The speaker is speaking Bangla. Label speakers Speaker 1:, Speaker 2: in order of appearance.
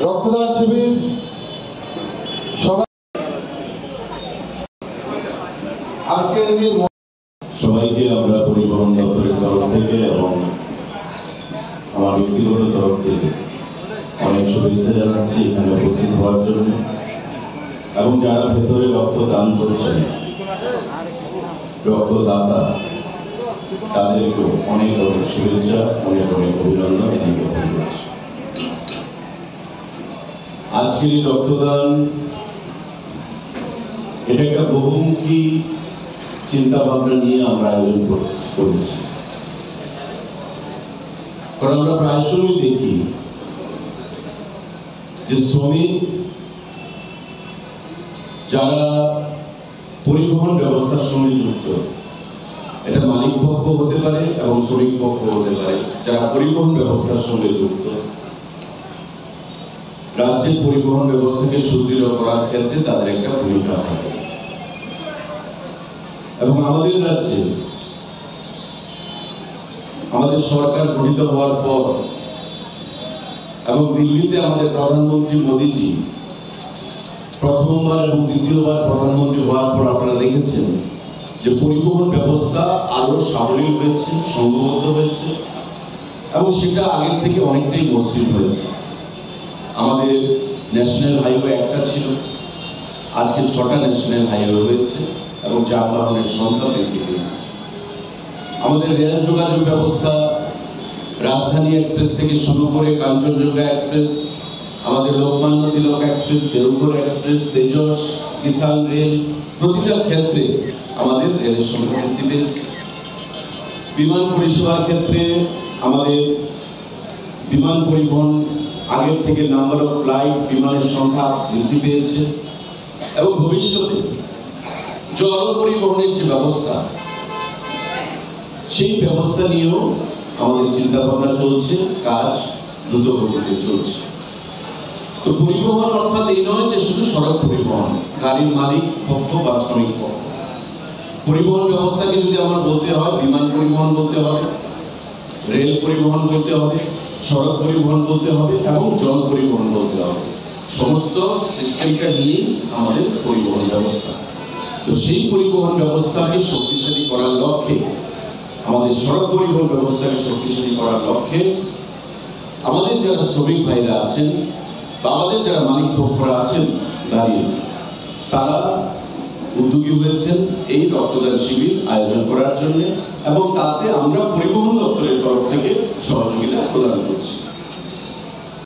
Speaker 1: রক্তদান শিবির আজকের
Speaker 2: সবাইকে আমরা পরিবহন দপ্তরের তরফ থেকে এবং আমার ব্যক্তিগত তরফ থেকে অনেক শুভেচ্ছা জানাচ্ছি এখানে উপস্থিত হওয়ার জন্য, এবং যারা ভেতরে রক্তদান করেছেন, রক্তদাতা, তাদেরকেও অনেক অনেক শুভেচ্ছা, অনেক অনেক অভিনন্দন জ্ঞাপন করছি। আজকের এই রক্তদান এটা একটা বহুমুখী চিন্তা ভাবনা নিয়ে আমরা আয়োজন করেছি। কারণ আমরা প্রায় সময় দেখি যে শ্রমিক যারা পরিবহন ব্যবস্থার সঙ্গে যুক্ত, এটা মালিক পক্ষ হতে পারে এবং শ্রমিক পক্ষ হতে পারে, যারা পরিবহন ব্যবস্থার সঙ্গে যুক্ত, রাজ্যের পরিবহন ব্যবস্থাকে সুদৃঢ় করার ক্ষেত্রে তাদের একটা ভূমিকা থাকে। এবং আমাদের রাজ্যে আমাদের সরকার গঠিত হওয়ার পর এবং দিল্লিতে আমাদের প্রধানমন্ত্রী মোদীজি প্রথমবার এবং দ্বিতীয়বার প্রধানমন্ত্রী হওয়ার পর আপনারা দেখেছেন যে পরিবহন ব্যবস্থা আরো সাবলীল হয়েছে, সংঘবদ্ধ হয়েছে, এবং সেটা আগের থেকে অনেকটাই মসৃণ হয়েছে। আমাদের ন্যাশনাল হাইওয়ে একটা ছিল, আজকে 6টা ন্যাশনাল হাইওয়ে হয়েছে এবং যানবাহনের সংখ্যা বৃদ্ধি পেয়েছে। আমাদের রেল যোগাযোগ ব্যবস্থা, রাজধানী এক্সপ্রেস থেকে শুরু করে কাঞ্চনজঙ্ঘা এক্সপ্রেস, আমাদের লোকমান্য তিলক এক্সপ্রেস, দেওঘর এক্সপ্রেস, তেজস, কিষান রেল, প্রতিটা ক্ষেত্রে আমাদের রেলের সংখ্যা বৃদ্ধি পেয়েছে। বিমান পরিষেবার ক্ষেত্রে আমাদের বিমান পরিবহন আগের থেকে নাম্বার অফ ফ্লাইট, বিমানের সংখ্যা বৃদ্ধি পেয়েছে, এবং ভবিষ্যতে জল পরিবহনের যে ব্যবস্থা, সেই ব্যবস্থা নিয়েও আমাদের চিন্তা ভাবনা চলছে, কাজ দ্রুত গতিতে চলছে। তো পরিবহন অর্থাৎ এই নয় যে শুধু সড়ক পরিবহন, গাড়ির মালিক পক্ষ বা শ্রমিক পক্ষ। পরিবহন ব্যবস্থাকে যদি আমার বলতে হয়, বিমান পরিবহন বলতে হবে, রেল পরিবহন বলতে হবে, সড়ক পরিবহন বলতে হবে, এবং জল পরিবহন বলতে হবে। সমস্ত সিস্টেমটা নিয়ে আমাদের পরিবহন ব্যবস্থা। তো সেই পরিবহন ব্যবস্থাকে শক্তিশালী করার লক্ষ্যে, আমাদের সড়ক পরিবহন ব্যবস্থাকে শক্তিশালী করার লক্ষ্যে আমাদের যারা শ্রমিক ভাইরা আছেন বা আমাদের যারা মালিক পক্ষরা আছেন দাঁড়িয়ে, তারা উদ্যোগী হয়েছেন এই রক্তদান শিবির আয়োজন করার জন্য, এবং তাতে আমরা পরিবহন দপ্তরের তরফ থেকে সহযোগিতা প্রদান করছি।